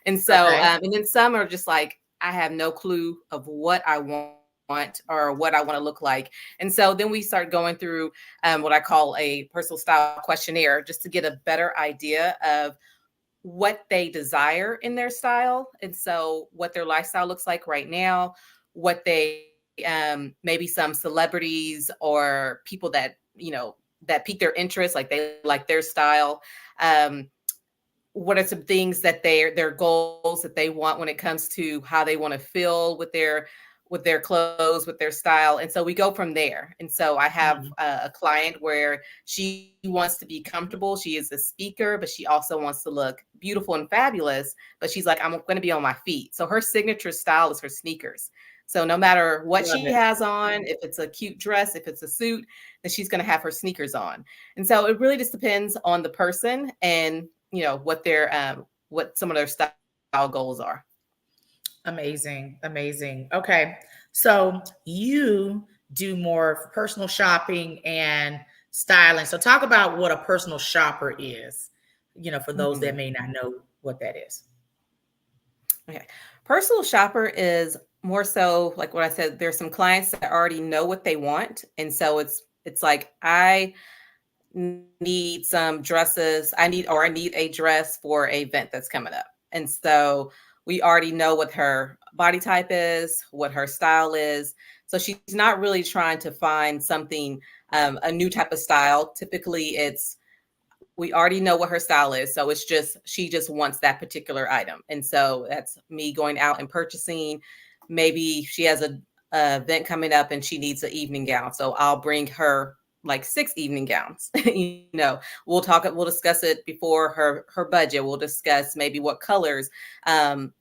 And so, and then some are just like, I have no clue of what I want or what I want to look like. And so then we start going through what I call a personal style questionnaire, just to get a better idea of what they desire in their style. And so what their lifestyle looks like right now, what they maybe some celebrities or people that, you know, that pique their interest, like they like their style. What are some things that their goals that they want when it comes to how they want to feel with their clothes, with their style. And so we go from there. And so I have a client where she wants to be comfortable. She is a speaker, but she also wants to look beautiful and fabulous. But she's like, I'm going to be on my feet. So her signature style is her sneakers. So no matter what she has on, if it's a cute dress, if it's a suit, then she's going to have her sneakers on. And so it really just depends on the person and, you know, what some of their style goals are. Amazing. Okay. So you do more personal shopping and styling. So talk about what a personal shopper is, you know, for those that may not know what that is. Okay. Personal shopper is more so like what I said, there's some clients that already know what they want. And so it's like, I need some dresses. I need a dress for an event that's coming up. And so we already know what her body type is, what her style is. So she's not really trying to find something, a new type of style. Typically we already know what her style is. So it's just, she just wants that particular item. And so that's me going out and purchasing. Maybe she has a event coming up and she needs an evening gown. So I'll bring her like 6 evening gowns. You know, we'll discuss it before her budget. We'll discuss maybe what colors,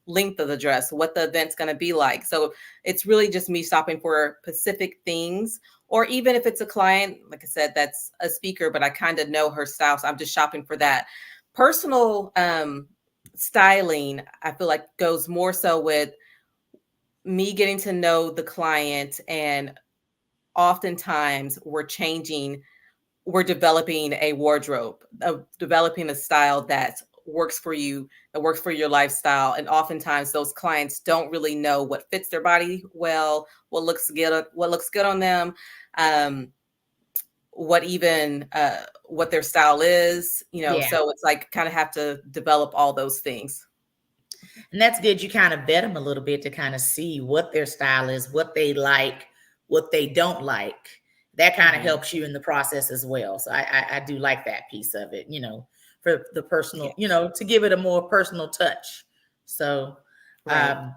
length of the dress, what the event's going to be like. So it's really just me shopping for specific things. Or even if it's a client, like I said, that's a speaker, but I kind of know her style. So I'm just shopping for that. Personal styling, I feel like goes more so with me getting to know the client, and oftentimes we're developing a wardrobe, developing a style that works for you, that works for your lifestyle. And oftentimes those clients don't really know what fits their body well, what looks good on them, what their style is, you know. So it's like kind of have to develop all those things. And that's good. You kind of vet them a little bit to kind of see what their style is, what they like, what they don't like. That kind of helps you in the process as well. So I do like that piece of it, you know, for the personal, Yeah. to give it a more personal touch. So, Right.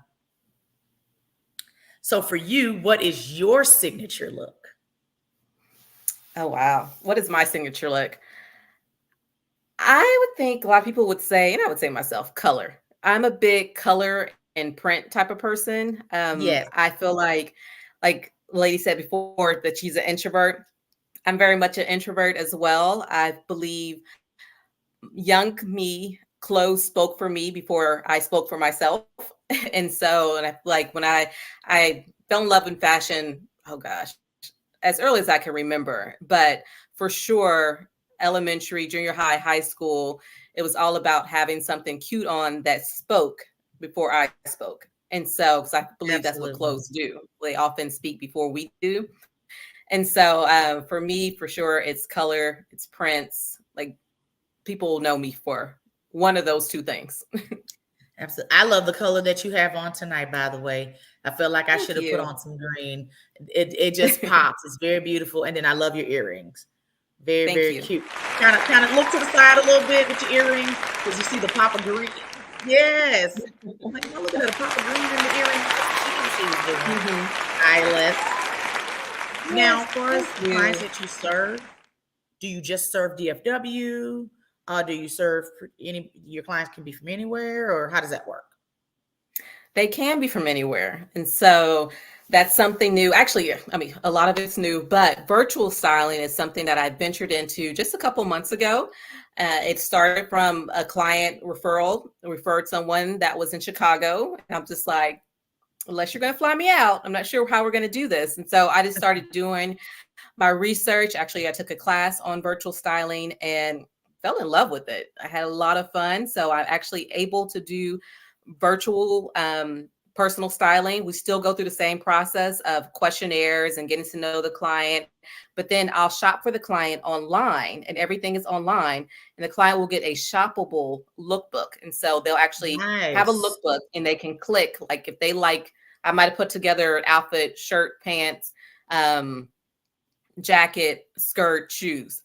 so for you, what is your signature look? Oh, wow. What is my signature look? I would think a lot of people would say, and I would say myself, color. I'm a big color and print type of person. Yes, I feel like Lady said before, that she's an introvert. I'm very much an introvert as well. I believe young me, clothes spoke for me before I spoke for myself. And I feel like when I fell in love in fashion, oh gosh, as early as I can remember, but for sure, elementary, junior high, high school, it was all about having something cute on that spoke before I spoke. And so, because I believe that's what absolutely. clothes do, they often speak before we do. And so, for me, for sure, it's color, it's prints. Like, people know me for one of those two things. Absolutely. I love the color that you have on tonight, by the way. I feel like I Thank should have put you. on some green. It just pops. It's very beautiful. And then I love your earrings. Very, Thank very you. cute. Kind of look to the side a little bit with your earrings because you see the pop of green. Yes. I'm like, oh, look at that, a pop of green in the earrings. She knew she was doing. Eyeless. Now, as far as the clients that you serve, do you just serve DFW? Do you serve your clients can be from anywhere, or how does that work? They can be from anywhere. And so that's something new. Actually, I mean, a lot of it's new, but virtual styling is something that I ventured into just a couple months ago. It started from a client referred someone that was in Chicago. And I'm just like, unless you're going to fly me out, I'm not sure how we're going to do this. And so I just started doing my research. Actually, I took a class on virtual styling and fell in love with it. I had a lot of fun. So I'm actually able to do virtual personal styling. We still go through the same process of questionnaires and getting to know the client, but then I'll shop for the client online, and everything is online, and the client will get a shoppable lookbook. And so they'll actually have a Nice. lookbook and they can click, like if they like, I might have put together an outfit, shirt, pants, jacket, skirt, shoes.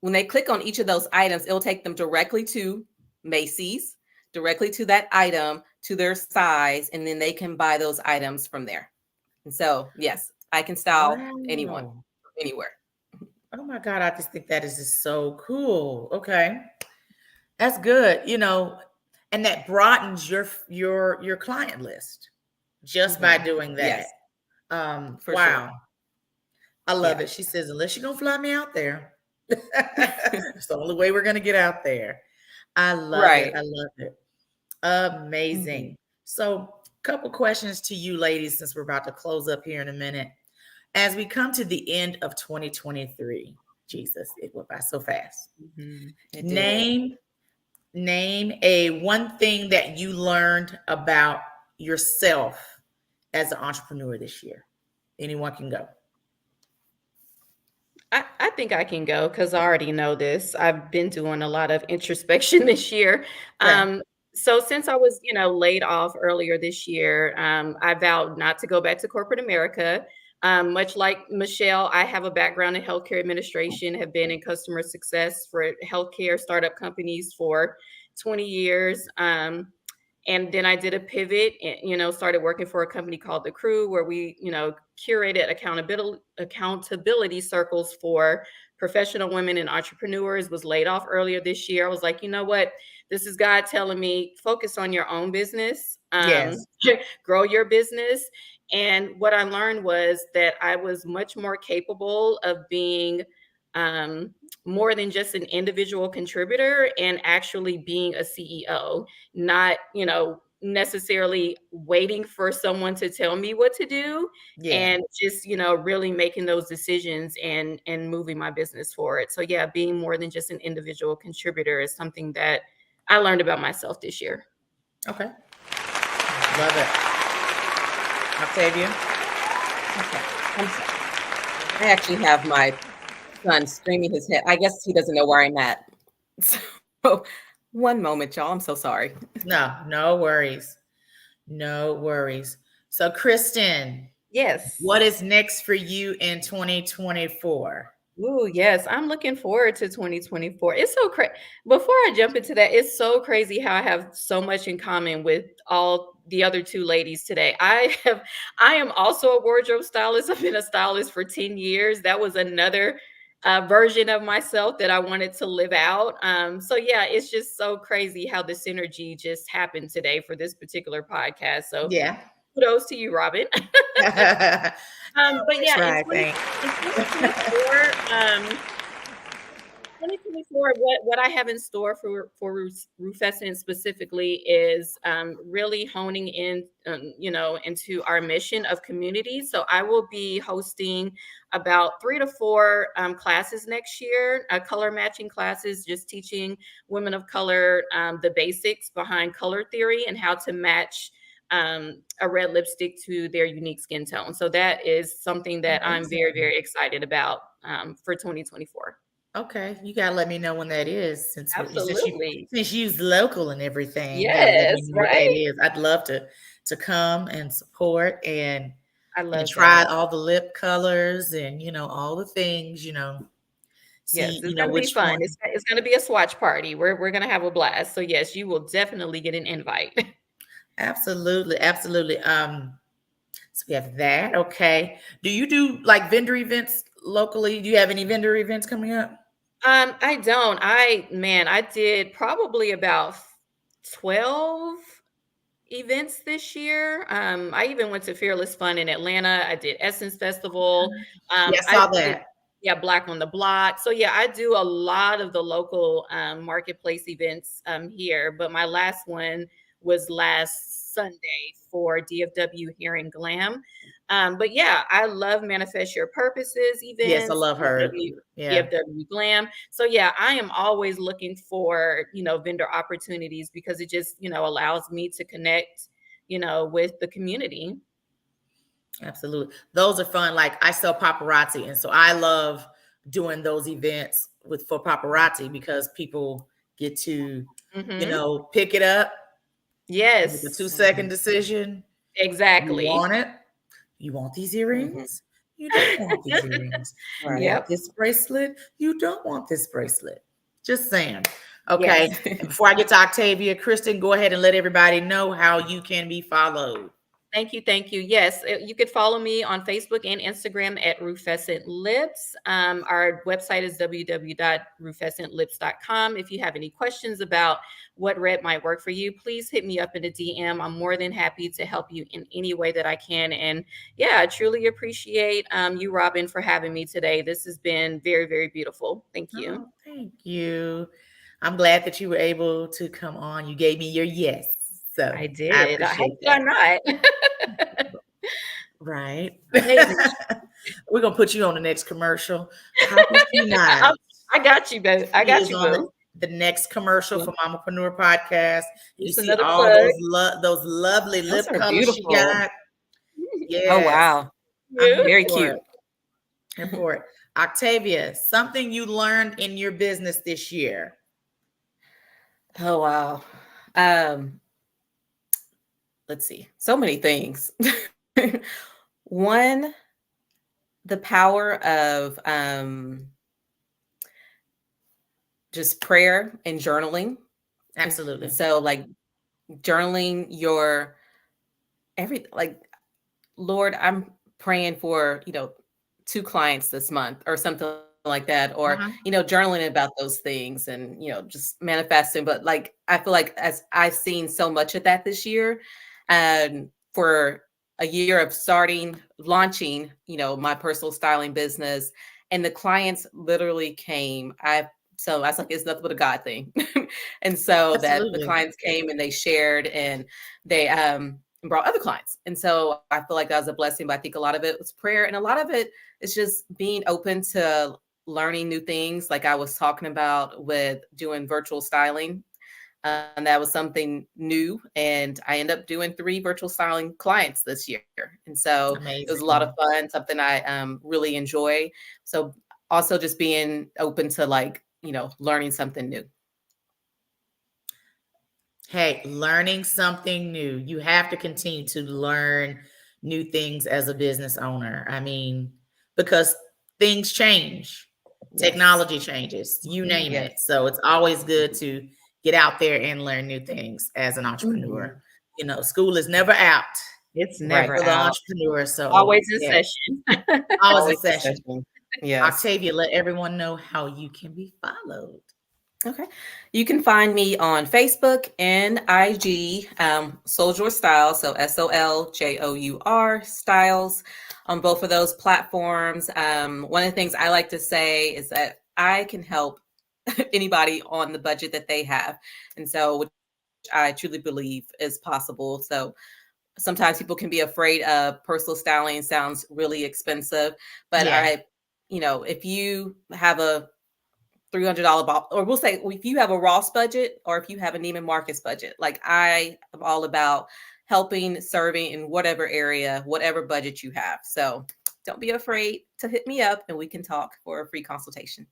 When they click on each of those items, it'll take them directly to Macy's, directly to that item, to their size, and then they can buy those items from there. And so, yes, I can style anyone, Wow. anywhere. Oh my God, I just think that is just so cool. Okay. That's good. And that broadens your client list just by doing Yes, that. for sure. Wow. I love Yeah. it. She says, unless you're gonna fly me out there. It's the only way we're gonna get out there. I love it. Right. I love it. Mhm. Amazing. So, couple questions to you ladies since we're about to close up here in a minute. As we come to the end of 2023, Jesus, it went by so fast. It did. Name a one thing that you learned about yourself as an entrepreneur this year. Anyone can go. I think I can go because I already know this. I've been doing a lot of introspection this year. Okay. So since I was, laid off earlier this year, I vowed not to go back to corporate America. Much like Michelle, I have a background in healthcare administration, have been in customer success for healthcare startup companies for 20 years. And then I did a pivot and, started working for a company called The Crew, where we, curated accountability circles for professional women and entrepreneurs. Was laid off earlier this year. I was like, you know what? This is God telling me, focus on your own business, Yes. grow your business. And what I learned was that I was much more capable of being more than just an individual contributor and actually being a CEO, not, necessarily waiting for someone to tell me what to do, Yeah. and just, really making those decisions and moving my business forward. So yeah, being more than just an individual contributor is something that I learned about myself this year. Okay. Love it. Octavia. Okay. I'm sorry. I actually have my son screaming his head. I guess he doesn't know where I'm at. So, one moment, y'all. I'm so sorry. No worries. No worries. So, Kristen, Yes. what is next for you in 2024? Ooh, yes, I'm looking forward to 2024. It's so crazy. Before I jump into that, it's so crazy how I have so much in common with all the other two ladies today. I am also a wardrobe stylist. I've been a stylist for 10 years. That was another version of myself that I wanted to live out. So yeah, it's just so crazy how the synergy just happened today for this particular podcast. So Yeah. kudos to you, Robin. But yeah, Try, thanks. in 2024, 2024, what I have in store for Rufescent specifically is really honing in, into our mission of community. So I will be hosting about 3 to 4 classes next year, color matching classes, just teaching women of color the basics behind color theory and how to match a red lipstick to their unique skin tone. So that is something that I'm very, very excited about for 2024. Okay, you gotta let me know when that is, Absolutely. since you's local and everything. You gotta let me Yes, know what that right? is. I'd love to come and support I and love try that. all the lip colors and all the things. Yes, See it's gonna be which fun. one. It's gonna be a swatch party. We're gonna have a blast. So yes, you will definitely get an invite. Absolutely, absolutely. So we have that. Okay. Do you do like vendor events locally? Do you have any vendor events coming up? I don't. I did probably about 12 events this year. I even went to Fearless Fun in Atlanta. I did Essence Festival. Yeah, I I saw did, that. yeah, Black on the Block. So yeah, I do a lot of the local marketplace events here. But my last one was last Sunday for DFW here in Glam. But yeah, I love Manifest Your Purposes Yes, I events, love her. Yeah, DFW Glam. So yeah, I am always looking for, vendor opportunities because it just, allows me to connect, with the community. absolutely. Those are fun. Like I sell paparazzi, and so I love doing those events for paparazzi because people get to, Hmm. pick it up, make a Yes, 2-second decision. You exactly. want it? You want these Mhm. earrings? You don't want these earrings. You Right. want Yep. this bracelet? You don't want this bracelet. Just saying. Okay. Yes. And before I get to Octavia, Kristen, go ahead and let everybody know how you can be followed. Thank you. Thank you. Yes, you could follow me on Facebook and Instagram at Rufescent Lips. Our website is www.rufescentlips.com. If you have any questions about what red might work for you, please hit me up in a DM. I'm more than happy to help you in any way that I can. And yeah, I truly appreciate you, Robbin, for having me today. This has been very, very beautiful. Thank you. Oh, thank you. I'm glad that you were able to come on. You gave me your yes. So I I did. How appreciate could I that. not? Right. Amazing. We're going to put you on the next commercial. How could you not? I got you, boo. I He got is you, on boo. the next commercial for Mamapreneur Podcast. You Just see another all plug. those lovely Those lip are colors she beautiful. got. Oh Yes, wow. I'm here Very for cute. it. Here for it. Octavia, something you learned in your business this year. Oh wow. Um, let's see. So many things. One, the power of just prayer and journaling. Absolutely. And so like journaling your like, Lord, I'm praying for, 2 clients this month or something like that, or, Uh-huh. journaling about those things and, just manifesting. But like, I feel like as I've seen so much of that this year, and for a year of launching, my personal styling business, and the clients literally came. So I was like, it's nothing but a God thing. And so that the Absolutely. clients came and they shared and they brought other clients. And so I feel like that was a blessing, but I think a lot of it was prayer and a lot of it is just being open to learning new things. Like I was talking about with doing virtual styling. And that was something new. And I ended up doing 3 virtual styling clients this year. And so it was a lot of Amazing. fun, something I really enjoy. So also just being open to like, learning something new. Hey, learning something new. You have to continue to learn new things as a business owner. I mean, because things change. Technology changes, you name Yes. it. So it's always good to get out there and learn new things as an entrepreneur. You know, school is never out It's Right. never for the out. entrepreneur. So Always in yeah, session. always in Always a session. session. Yes. Octavia, let everyone know how you can be followed. Okay. You can find me on Facebook and IG, Soljour Styles, so SOLJOUR Styles, on both of those platforms. One of the things I like to say is that I can help anybody on the budget that they have. And so, which I truly believe is possible. So, sometimes people can be afraid of personal styling sounds really expensive, but Yeah. if you have a $300 or we'll say if you have a Ross budget or if you have a Neiman Marcus budget, like I am all about helping, serving in whatever area, whatever budget you have. So don't be afraid to hit me up and we can talk for a free consultation.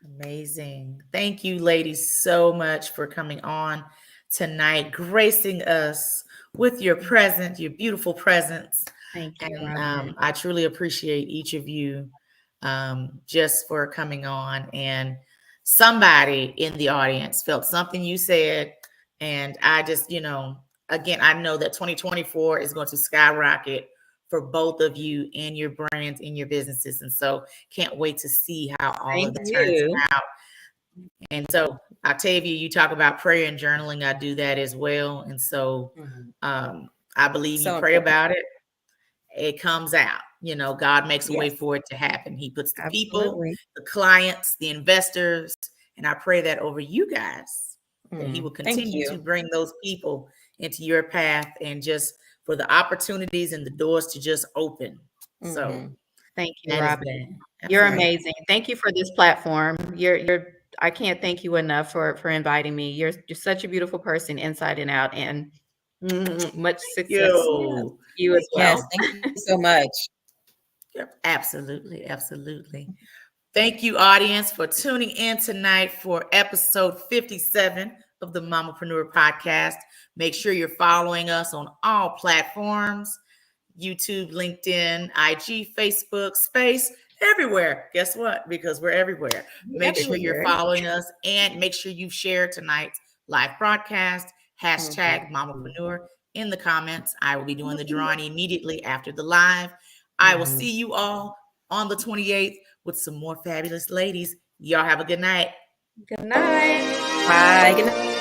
Amazing. Thank you, ladies, so much for coming on tonight, gracing us with your presence, your beautiful presence. Thank you, And Robbin. I truly appreciate each of you just for coming on. And somebody in the audience felt something you said. And I just, again, I know that 2024 is going to skyrocket for both of you and your brands and your businesses. And so can't wait to see how all of that turns out. And so Octavia, you talk about prayer and journaling. I do that as well. And so I believe you pray about it. It comes out. God makes a way for it to happen. He puts the people, the clients, the investors, and I pray that over you guys, that he will continue to bring those people into your path and just for the opportunities and the doors to just open. So thank you, Robbin. You're amazing. Thank you for this platform. I can't thank you enough for inviting me. You're such a beautiful person inside and out, and much success to you as well. Yes, thank you so much. Absolutely. Absolutely. Thank you, audience, for tuning in tonight for episode 57 of the Mamapreneur Podcast. Make sure you're following us on all platforms: YouTube, LinkedIn, IG, Facebook, Space, everywhere. Guess what? Because we're everywhere. Make sure you're following us and make sure you share tonight's live broadcast, hashtag Mamapreneur in the comments. I will be doing the drawing immediately after the live. I will see you all on the 28th with some more fabulous ladies. Y'all have a good night. Good night. Bye. Good night.